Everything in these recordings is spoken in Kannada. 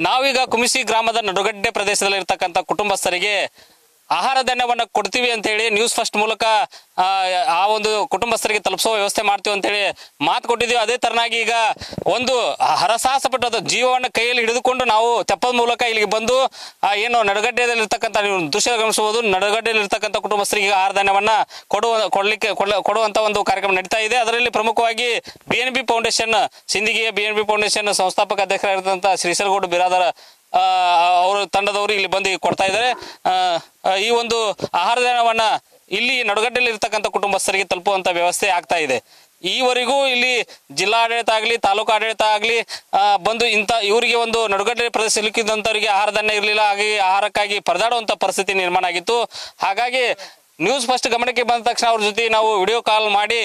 ನಾವೀಗ ಕುಮಿಸಿ ಗ್ರಾಮದ ನಡುಗಡ್ಡೆ ಪ್ರದೇಶದಲ್ಲಿ ಇರತಕ್ಕಂತ ಕುಟುಂಬಸ್ಥರಿಗೆ ಆಹಾರ ಧಾನ್ಯವನ್ನು ಕೊಡ್ತೀವಿ ಅಂತ ಹೇಳಿ ನ್ಯೂಸ್ ಫಸ್ಟ್ ಮೂಲಕ ಆ ಒಂದು ಕುಟುಂಬಸ್ಥರಿಗೆ ತಲುಪಿಸುವ ವ್ಯವಸ್ಥೆ ಮಾಡ್ತೀವಿ ಅಂತ ಹೇಳಿ ಮಾತು ಕೊಟ್ಟಿದ್ದೀವಿ. ಅದೇ ತರನಾಗಿ ಈಗ ಒಂದು ಹರಸಾಹಸ ಪಟ್ಟು ಜೀವವನ್ನು ಕೈಯಲ್ಲಿ ಹಿಡಿದುಕೊಂಡು ನಾವು ತೆಪ್ಪದ ಮೂಲಕ ಇಲ್ಲಿಗೆ ಬಂದು ಏನು ನಡುಗಡ್ಡೆಯಲ್ಲಿ ಇರ್ತಕ್ಕಂಥ ನೀವು ದೃಶ್ಯ ಗಮನಿಸಬಹುದು. ನಡುಗಡ್ಡೆಯಲ್ಲಿ ಇರ್ತಕ್ಕಂಥ ಕುಟುಂಬಸ್ಥರಿಗೆ ಆಹಾರ ಧಾನ್ಯವನ್ನ ಕೊಡುವಂತ ಒಂದು ಕಾರ್ಯಕ್ರಮ ನಡೀತಾ ಇದೆ. ಅದರಲ್ಲಿ ಪ್ರಮುಖವಾಗಿ BNB ಫೌಂಡೇಶನ್ ಸಿಂದಗಿಯ BNB ಫೌಂಡೇಶನ್ ಸಂಸ್ಥಾಪಕ ಅಧ್ಯಕ್ಷರಾಗಿರ್ತಕ್ಕಂಥ ಶ್ರೀಸಲಗೌಡ ಬಿರಾದರ ಅವರು ತಂಡದವರು ಇಲ್ಲಿ ಬಂದು ಕೊಡ್ತಾ ಇದ್ದಾರೆ. ಈ ಒಂದು ಆಹಾರ ಧಾನ್ಯವನ್ನ ಇಲ್ಲಿ ನಡುಗಡ್ಡೆಯಲ್ಲಿ ಇರ್ತಕ್ಕಂಥ ಕುಟುಂಬಸ್ಥರಿಗೆ ತಲುಪುವಂತ ವ್ಯವಸ್ಥೆ ಆಗ್ತಾ ಇದೆ. ಈವರೆಗೂ ಇಲ್ಲಿ ಜಿಲ್ಲಾಡಳಿತ ಆಗಲಿ ತಾಲೂಕು ಆಡಳಿತ ಆಗಲಿ ಬಂದು ಇವರಿಗೆ ಒಂದು ನಡುಗಡ್ಡೆ ಪ್ರದೇಶ ಸಿಲುಕಿದಂಥವರಿಗೆ ಆಹಾರ ಧಾನ್ಯ ಇರಲಿಲ್ಲ. ಹಾಗಾಗಿ ಆಹಾರಕ್ಕಾಗಿ ಪರದಾಡುವಂತ ಪರಿಸ್ಥಿತಿ ನಿರ್ಮಾಣ ಆಗಿತ್ತು. ಹಾಗಾಗಿ ನ್ಯೂಸ್ ಫಸ್ಟ್ ಗಮನಕ್ಕೆ ಬಂದ ತಕ್ಷಣ ಅವ್ರ ಜೊತೆ ನಾವು ವಿಡಿಯೋ ಕಾಲ್ ಮಾಡಿ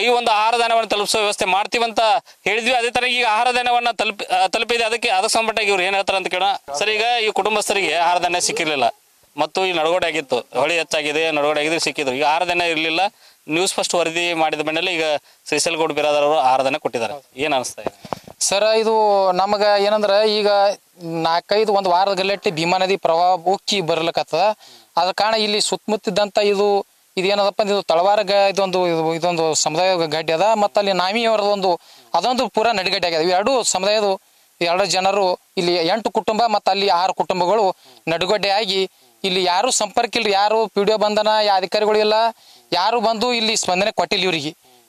ಈ ಒಂದು ಆಹಾರ ಧಾನ್ಯವನ್ನು ತಲುಪಿಸುವ ವ್ಯವಸ್ಥೆ ಮಾಡ್ತೀವಂತ ಹೇಳಿದ್ವಿ. ಅದೇ ತರ ಈಗ ಆಹಾರ ಧಾನ್ಯವನ್ನ ತಲುಪಿದೆ. ಅದಕ್ಕೆ ಸಂಬಂಧ ಇವ್ರು ಏನ್ ಹೇಳ್ತಾರೆ ಅಂತ ಕೇಳೋಣ. ಸರ್, ಈಗ ಈ ಕುಟುಂಬಸ್ಥರಿಗೆ ಆಹಾರ ಧಾನ್ಯ ಸಿಕ್ಕಿರ್ಲಿಲ್ಲ ಮತ್ತು ಈ ನಡುಗಡೆ ಆಗಿತ್ತು, ಹೊಳಿ ಹೆಚ್ಚಾಗಿದೆ, ನಡುಗಡೆ ಆಗಿದ್ರೆ ಸಿಕ್ಕಿದ್ರು. ಈಗ ಆಹಾರ ಧಾನ್ಯ ಇರಲಿಲ್ಲ. ನ್ಯೂಸ್ ಫಸ್ಟ್ ವರದಿ ಮಾಡಿದ ಮೇಲೆ ಈಗ ಶ್ರೀಸಲಗೌಡ ಬಿರಾದರ್ ಅವರು ಆಹಾರ ಧಾನ್ಯ ಕೊಟ್ಟಿದ್ದಾರೆ. ಏನ್ ಅನಿಸ್ತಾ ಇದೆ ಸರ್? ಇದು ನಮಗ ಏನಂದ್ರ ಈಗ 4-5 ಒಂದು ವಾರದ ಗಲ್ಲೆಟ್ಟಿ ಭೀಮಾ ನದಿ ಪ್ರವಾಹ ಉಕ್ಕಿ ಬರ್ಲಿಕ್ಕತ್ತದ. ಅದ ಕಾರಣ ಇಲ್ಲಿ ಸುತ್ತಮುತ್ತಿದ್ದಂತ ಇದೇನದಪ್ಪ ಇದು ತಳವಾರ ಇದೊಂದು ಸಮುದಾಯ ಗಡ್ಡೆ ಅದ. ಮತ್ತು ಅಲ್ಲಿ ನಾಮಿಯವರದೊಂದು ಅದೊಂದು ಪೂರಾ ನಡಿಗಡ್ಡೆ ಆಗ್ಯದ. ಎರಡು ಸಮುದಾಯದ 2 ಜನರು ಇಲ್ಲಿ 8 ಕುಟುಂಬ ಮತ್ತು ಅಲ್ಲಿ 6 ಕುಟುಂಬಗಳು ನಡುಗಡ್ಡೆ ಆಗಿ ಇಲ್ಲಿ ಯಾರು ಸಂಪರ್ಕ ಇಲ್ರಿ. ಯಾರು PDO ಬಂಧನ ಅಧಿಕಾರಿಗಳು ಇಲ್ಲ, ಯಾರು ಬಂದು ಇಲ್ಲಿ ಸ್ಪಂದನೆ ಕೊಟ್ಟಿಲ್ಲ.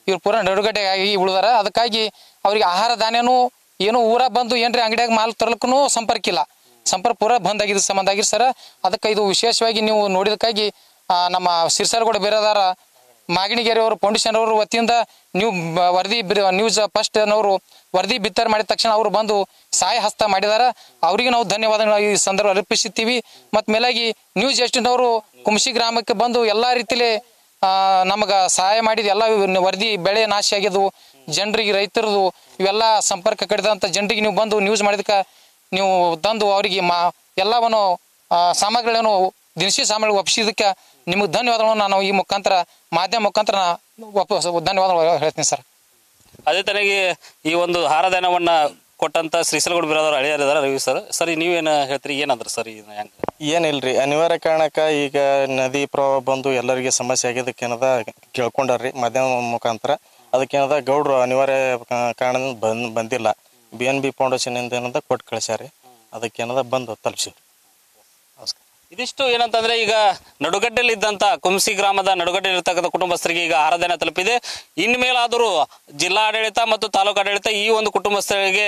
ಇವ್ರು ಪೂರಾ ನಡುಗಡ್ಡೆ ಆಗಿ ಉಳಿದಾರ. ಅದಕ್ಕಾಗಿ ಅವ್ರಿಗೆ ಆಹಾರ ಧಾನ್ಯನೂ ಏನು ಊರಾಗ ಬಂದು ಏನ್ರಿ ಅಂಗಡಿಯಾಗ ಮಾಲ್ ತರಲಿಕ್ಕೂ ಸಂಪರ್ಕ ಇಲ್ಲ. ಸಂಪರ್ಕ ಪೂರಾ ಬಂದ್ ಆಗಿದ್ದು ಸಂಬಂಧ ಆಗಿರ್ ಸರ್. ಅದಕ್ಕೆ ಇದು ವಿಶೇಷವಾಗಿ ನೀವು ನೋಡಿದಕ್ಕಾಗಿ ನಮ್ಮ ಶ್ರೀಸಲಗೌಡ ಬಿರಾದಾರ ಮಾಗಣಿಗೆರೆ ಅವರು ಫೌಂಡೇಶನ್ ಅವರು ವತಿಯಿಂದ ನೀವು ವರದಿ ನ್ಯೂಸ್ ಫಸ್ಟ್ ಅವರು ವರದಿ ಬಿತ್ತರ ಮಾಡಿದ ತಕ್ಷಣ ಅವರು ಬಂದು ಸಹಾಯ ಹಸ್ತ ಮಾಡಿದಾರ. ಅವರಿಗೆ ನಾವು ಧನ್ಯವಾದಗಳು ಈ ಸಂದರ್ಭ ಅರ್ಪಿಸುತ್ತೀವಿ. ಮತ್ತು ಮೇಲಾಗಿ ನ್ಯೂಸ್ ಎಸ್ಟಿನವರು ಕುಮಸಿ ಗ್ರಾಮಕ್ಕೆ ಬಂದು ಎಲ್ಲಾ ರೀತಿಲಿ ನಮಗೆ ಸಹಾಯ ಮಾಡಿದ. ಎಲ್ಲ ವರದಿ ಬೆಳೆ ನಾಶ ಆಗಿದ್ವು, ಜನರಿಗೆ ರೈತರದು ಇವೆಲ್ಲ ಸಂಪರ್ಕ ಕಡಿದಂಥ ಜನರಿಗೆ ನೀವು ಬಂದು ನ್ಯೂಸ್ ಮಾಡಿದಕ್ಕೆ ನೀವು ತಂದು ಅವರಿಗೆ ಎಲ್ಲವನ್ನು ಸಾಮಗ್ರಿಗಳನ್ನು ದಿನಸಿ ಸಾಮಗ್ರಿ ಒಪ್ಪಿಸಿದಕ್ಕೆ ನಿಮಗೆ ಧನ್ಯವಾದಗಳನ್ನು ನಾನು ಈ ಮುಖಾಂತರ ಮಾಧ್ಯಮ ಮುಖಾಂತರ ಧನ್ಯವಾದಗಳು ಹೇಳ್ತೀನಿ ಸರ್. ಅದೇ ತನಗೆ ಈ ಒಂದು ಆಹಾರ ಧಾನ್ಯವನ್ನ ಕೊಟ್ಟಂತ ಶ್ರೀಸಲಗೌಡ ಬಿರಾದರ್ ಅಳಿಯಾರಿದಾರ ರವಿ ಸರ್. ಸರಿ, ನೀವೇನು ಹೇಳ್ತೀರಿ? ಏನಂದ್ರೆ ಸರ್ ಏನಿಲ್ರಿ, ಅನಿವಾರ್ಯ ಕಾರಣಕ್ಕೆ ಈಗ ನದಿ ಪ್ರವಾಹ ಬಂದು ಎಲ್ಲರಿಗೆ ಸಮಸ್ಯೆ ಆಗಿದ್ದಕ್ಕೇನದ ಕೇಳ್ಕೊಂಡಾರ್ರಿ ಮಾಧ್ಯಮ ಮುಖಾಂತರ. ಅದಕ್ಕೇನದ ಗೌಡ್ರು ಅನಿವಾರ್ಯ ಕಾರಣದಿಂದ ಬಂದಿಲ್ಲ. BNB ಫೌಂಡೇಶನ್ ಇಂದ ಏನದ ಕೊಟ್ಟು ಕಳಿಸ್ಯಾರಿ. ಅದಕ್ಕೇನದ ಬಂದು ತಲುಪಿಸಿರಿ. ಇದಿಷ್ಟು ಏನಂತಂದ್ರೆ ಈಗ ನಡುಗಡ್ಡೆಯಲ್ಲಿ ಇದ್ದಂತ ಕುಮಸಿ ಗ್ರಾಮದ ನಡುಗಡ್ಡೆಯಲ್ಲಿ ಇರ್ತಕ್ಕಂಥ ಕುಟುಂಬಸ್ಥರಿಗೆ ಈಗ ಆಹಾರ ಧಾನ್ಯ ತಲುಪಿದೆ. ಇನ್ಮೇಲಾದರೂ ಜಿಲ್ಲಾಡಳಿತ ಮತ್ತು ತಾಲೂಕು ಆಡಳಿತ ಈ ಒಂದು ಕುಟುಂಬಸ್ಥರಿಗೆ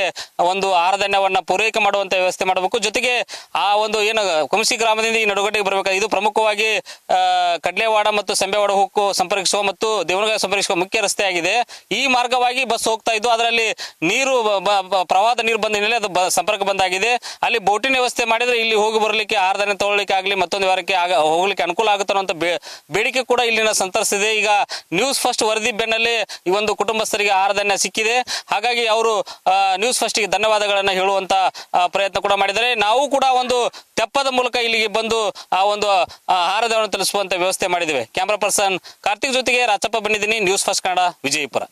ಒಂದು ಆಹಾರ ಧಾನ್ಯವನ್ನ ಪೂರೈಕೆ ಮಾಡುವಂತ ವ್ಯವಸ್ಥೆ ಮಾಡಬೇಕು. ಜೊತೆಗೆ ಆ ಒಂದು ಏನು ಕುಮಸಿ ಗ್ರಾಮದಿಂದ ಈ ನಡುಗಡ್ಡೆಗೆ ಬರಬೇಕಾದ್ರೆ ಇದು ಪ್ರಮುಖವಾಗಿ ಕಡ್ಲೆವಾಡ ಮತ್ತು ಸಂಬೆವಾಡ ಹುಕ್ಕು ಸಂಪರ್ಕಿಸುವ ಮತ್ತು ದೇವನಗಾವಿ ಸಂಪರ್ಕಿಸುವ ಮುಖ್ಯ ರಸ್ತೆ ಆಗಿದೆ. ಈ ಮಾರ್ಗವಾಗಿ ಬಸ್ ಹೋಗ್ತಾ ಇದ್ದು ಅದರಲ್ಲಿ ನೀರು ಪ್ರವಾಹದ ನೀರು ಬಂದ ಹಿನ್ನೆಲೆ ಅದು ಸಂಪರ್ಕ ಬಂದಾಗಿದೆ. ಅಲ್ಲಿ ಬೋಟಿನ ವ್ಯವಸ್ಥೆ ಮಾಡಿದ್ರೆ ಇಲ್ಲಿ ಹೋಗಿ ಬರಲಿಕ್ಕೆ ಆಹಾರ ಧಾನ್ಯ ತಗೊಳ್ಳಿಕ್ಕೆ ಆಗಲಿ ಮತ್ತೊಂದು ವಾರಕ್ಕೆ ಹೋಗ್ಲಿಕ್ಕೆ ಅನುಕೂಲ ಆಗುತ್ತೆ ಅನ್ನೋ ಬೇಡಿಕೆ ಕೂಡ ಇಲ್ಲಿನ ಸಂತರಿಸಿದೆ. ಈಗ ನ್ಯೂಸ್ ಫಸ್ಟ್ ವರದಿ ಬೆನ್ನಲ್ಲೇ ಈ ಒಂದು ಕುಟುಂಬಸ್ಥರಿಗೆ ಆಹಾರ ಧಾನ್ಯ ಸಿಕ್ಕಿದೆ. ಹಾಗಾಗಿ ಅವರು ನ್ಯೂಸ್ ಫಸ್ಟ್ಗೆ ಧನ್ಯವಾದಗಳನ್ನ ಹೇಳುವಂತ ಪ್ರಯತ್ನ ಕೂಡ ಮಾಡಿದ್ದಾರೆ. ನಾವು ಕೂಡ ಒಂದು ತೆಪ್ಪದ ಮೂಲಕ ಇಲ್ಲಿಗೆ ಬಂದು ಆ ಒಂದು ಆಹಾರ ಧಾನ್ಯ ತಲುಪಿಸುವಂತ ವ್ಯವಸ್ಥೆ ಮಾಡಿದ್ದೇವೆ. ಕ್ಯಾಮ್ರಾ ಪರ್ಸನ್ ಕಾರ್ತಿಕ್ ಜೊತೆಗೆ ರಾಚಪ್ಪ ಬಂದಿದ್ದೀನಿ. News first Kannada, Vijayapura.